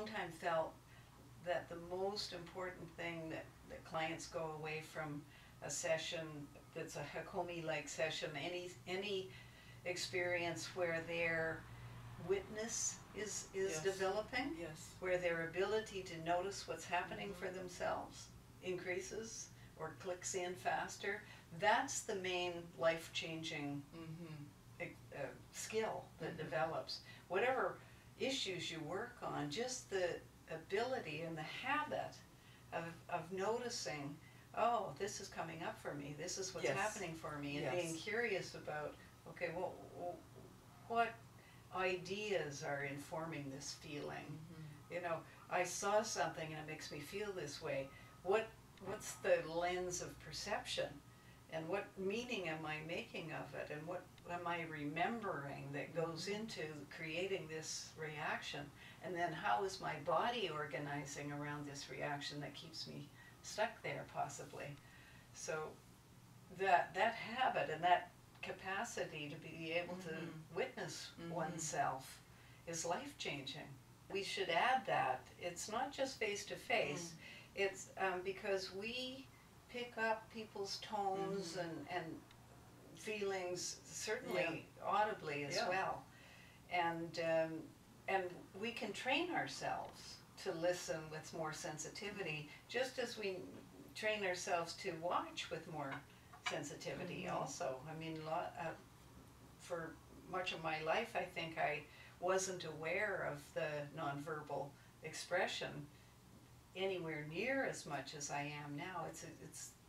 long time felt that the most important thing that clients go away from a session that's a Hakomi-like session, any experience where their witness is Yes. developing, Yes. where their ability to notice what's happening for themselves increases or clicks in faster, that's the main life-changing skill that develops. Whatever issues you work on, just the ability and the habit of noticing, oh, this is coming up for me, this is what's Yes. happening for me, and Yes. being curious about, okay, well, what ideas are informing this feeling? You know, I saw something and it makes me feel this way. What's the lens of perception? And what meaning am I making of it? And what am I remembering that goes into creating this reaction? And then how is my body organizing around this reaction that keeps me stuck there, possibly? So that habit and that capacity to be able to witness oneself is life-changing. We should add that. It's not just face-to-face. It's because we pick up people's tones and feelings, certainly audibly as well. And we can train ourselves to listen with more sensitivity, just as we train ourselves to watch with more sensitivity also. I mean, for much of my life, I think I wasn't aware of the nonverbal expression anywhere near as much as I am now.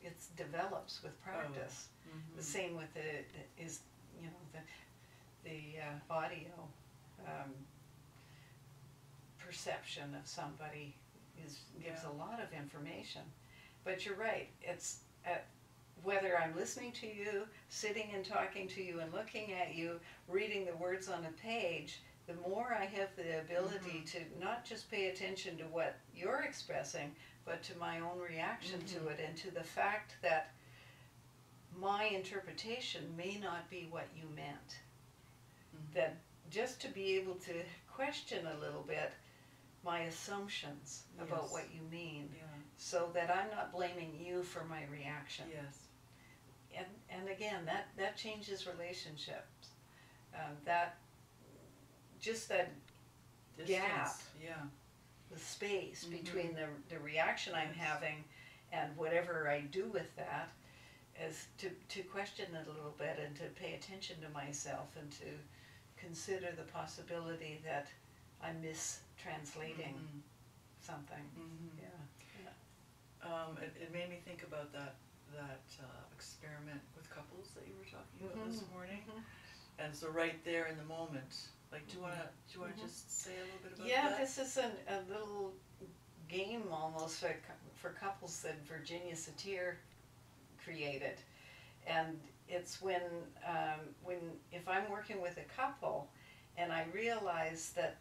It develops with practice. The same with the audio perception of somebody gives a lot of information. But you're right. It's whether I'm listening to you, sitting and talking to you, and looking at you, reading the words on a page. The more I have the ability to not just pay attention to what you're expressing, but to my own reaction to it, and to the fact that my interpretation may not be what you meant. That just to be able to question a little bit my assumptions about what you mean, so that I'm not blaming you for my reaction. And again, that changes relationships. That Distance. gap, the space between the reaction I'm having and whatever I do with that, is to question it a little bit and to pay attention to myself and to consider the possibility that I'm mistranslating something. It made me think about that experiment with couples that you were talking about this morning. And so right there in the moment, like, do you want to just say a little bit about that? Yeah, this is a little game almost for couples that Virginia Satir created. And it's when if I'm working with a couple and I realize that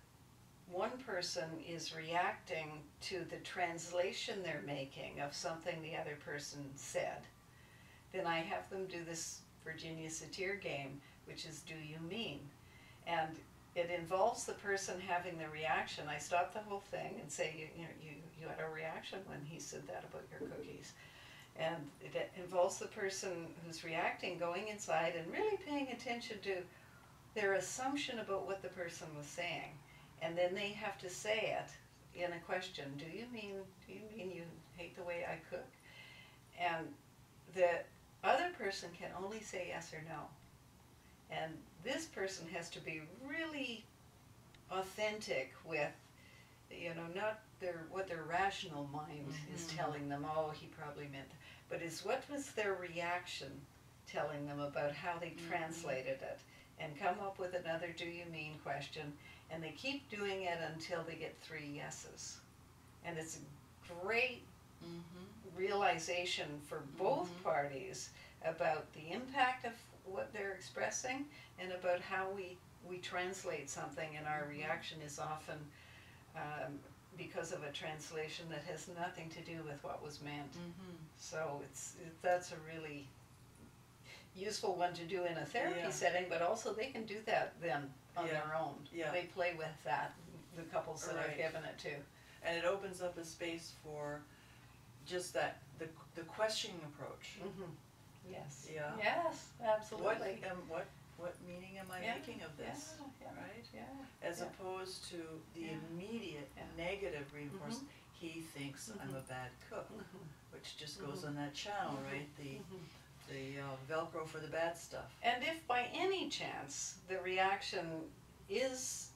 one person is reacting to the translation they're making of something the other person said, then I have them do this Virginia Satir game, which is "Do you mean?" And it involves the person having the reaction. I stop the whole thing and say, you had a reaction when he said that about your cookies. And it involves the person who's reacting going inside and really paying attention to their assumption about what the person was saying. And then they have to say it in a question. Do you mean you hate the way I cook? And the other person can only say yes or no. And this person has to be really authentic with, not what their rational mind is telling them, oh, he probably meant, but is what was their reaction telling them about how they translated it, and come up with another "do you mean" question, and they keep doing it until they get 3 yeses. And it's a great realization for both parties about the impact of what they're expressing and about how we translate something, and our reaction is often because of a translation that has nothing to do with what was meant. So that's a really useful one to do in a therapy setting, but also they can do that then on their own. They play with that, the couple couples that I've Right. given it to. And it opens up a space for just that, the questioning approach. Yes. Yeah. Yes, absolutely. What meaning am I Yeah, making of this, yeah, right? yeah, As yeah. opposed to the Yeah. immediate Yeah. negative reinforcement. He thinks I'm a bad cook, which just goes on that channel, right? The Velcro for the bad stuff. And if by any chance the reaction is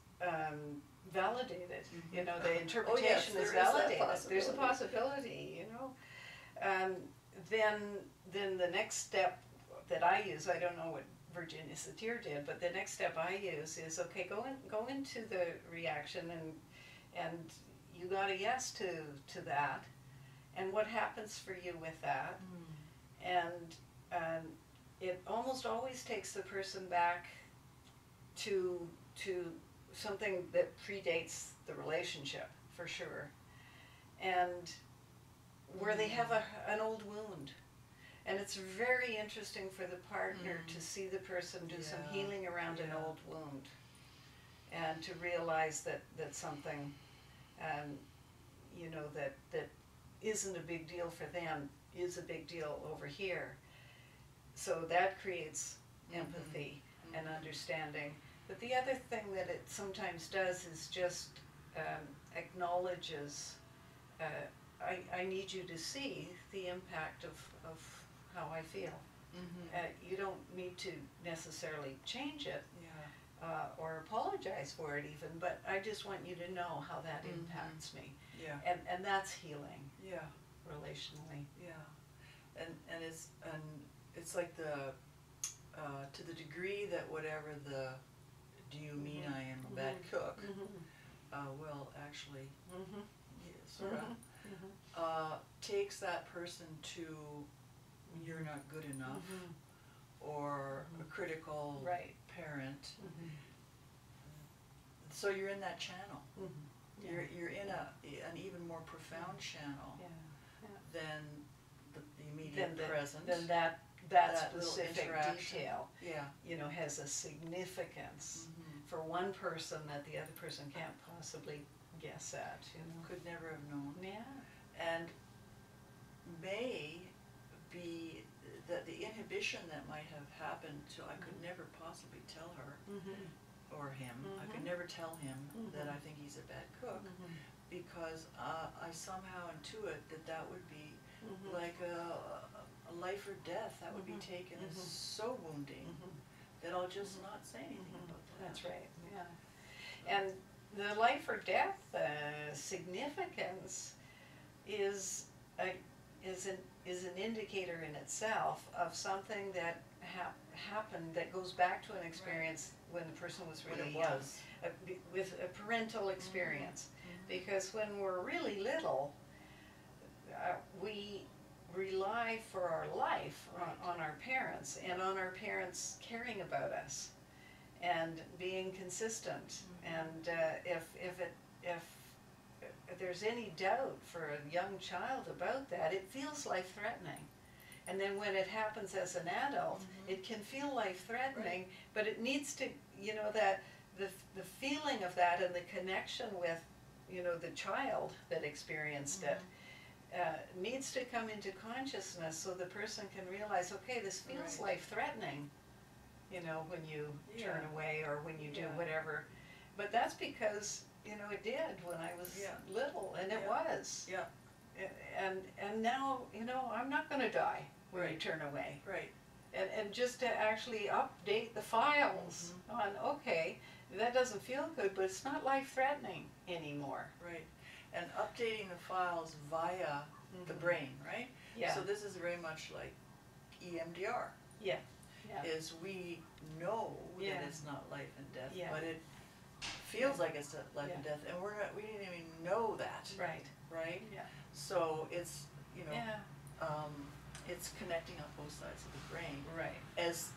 validated, you know, the interpretation there is is that validated, there's a possibility. possibility, you know, then the next step that I use, I don't know what Virginia Satir did, but the next step I use is, okay, go into the reaction and you got a yes to that, and what happens for you with that, and it almost always takes the person back to something that predates the relationship, for sure, and where they have an old wound. And it's very interesting for the partner to see the person do some healing around an old wound, and to realize that something, you know, that isn't a big deal for them is a big deal over here. So that creates empathy and understanding. But the other thing that it sometimes does is just acknowledges, I need you to see the impact of how I feel. You don't need to necessarily change it or apologize for it even, but I just want you to know how that impacts me. And that's healing. Relationally. And it's like the to the degree that whatever the do you mean I am a bad cook, well actually sort of takes that person to you're not good enough or a critical parent. So you're in that channel. You're in an even more profound channel than the immediate present. Then that specific detail, you know, has a significance for one person that the other person can't possibly guess at, you know. Could never have known. Yeah. And may be that the inhibition that might have happened to, I could never possibly tell her or him, I could never tell him that I think he's a bad cook, because I somehow intuit that would be like a life or death. That would be taken as so wounding that I'll just not say anything about that. That's right, and the life or death significance is an indicator in itself of something that happened that goes back to an experience when the person was really young, with a parental experience. Because when we're really little, we rely for our life on our parents, and on our parents caring about us and being consistent. And if there's any doubt for a young child about that, it feels life-threatening. And then when it happens as an adult, it can feel life-threatening, but it needs to, you know, that the feeling of that and the connection with, you know, the child that experienced it needs to come into consciousness, so the person can realize, okay, this feels life-threatening, you know, when you turn away or when you do whatever. But that's because, you know, it did when I was little, and it was. And now, you know, I'm not going to die when I turn away. And just to actually update the files on, okay, that doesn't feel good, but it's not life-threatening anymore. And updating the files via the brain, right? So this is very much like EMDR. Is we know that it's not life and death, but it feels like it's life and death, and we didn't even know that. Right? So it's, you know, it's connecting on both sides of the brain as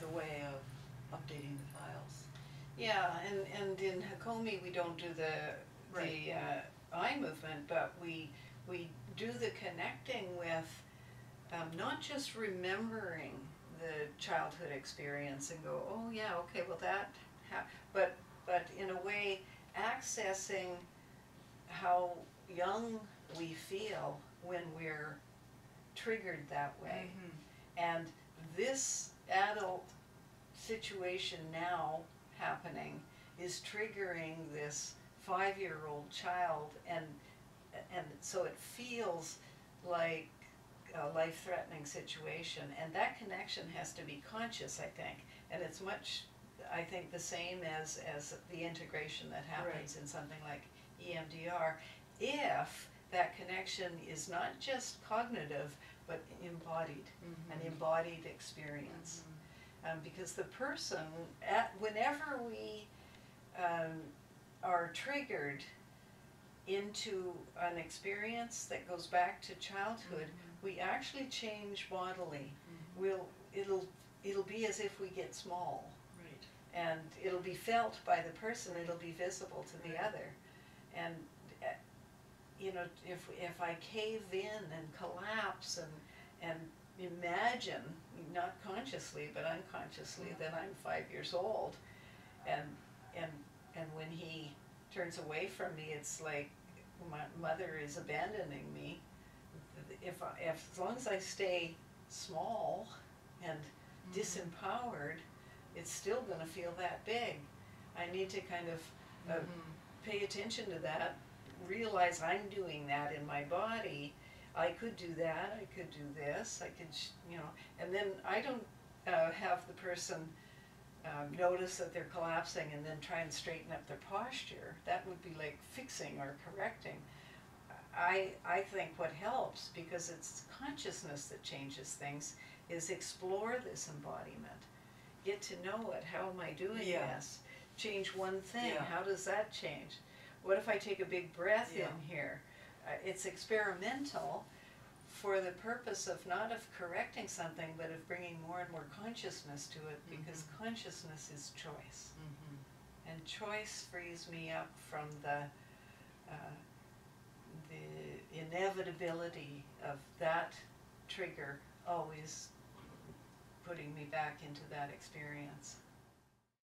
the way of updating the files. And in Hakomi we don't do the eye movement, but we do the connecting with not just remembering the childhood experience and go, oh yeah, okay, well that but in a way accessing how young we feel when we're triggered that way. And this adult situation now happening is triggering this 5-year-old child, and so it feels like a life-threatening situation, and that connection has to be conscious, I think, and it's much, I think, the same as the integration that happens in something like EMDR, if that connection is not just cognitive but embodied, an embodied experience. Because the person, whenever we are triggered into an experience that goes back to childhood, we actually change bodily. It'll be as if we get small, and it'll be felt by the person. It'll be visible to the other, and you know, if I cave in and collapse and imagine, not consciously but unconsciously, that I'm 5 years old, and when he turns away from me, it's like my mother is abandoning me. If as long as I stay small and disempowered, it's still going to feel that big. I need to kind of pay attention to that, realize I'm doing that in my body. I could do that, I could do this, I could, you know, and then I don't have the person notice that they're collapsing and then try and straighten up their posture. That would be like fixing or correcting. I think what helps, because it's consciousness that changes things, is explore this embodiment. Get to know it. How am I doing this? Change one thing. How does that change? What if I take a big breath in here? It's experimental for the purpose of not of correcting something, but of bringing more and more consciousness to it, because consciousness is choice. And choice frees me up from the inevitability of that trigger always putting me back into that experience.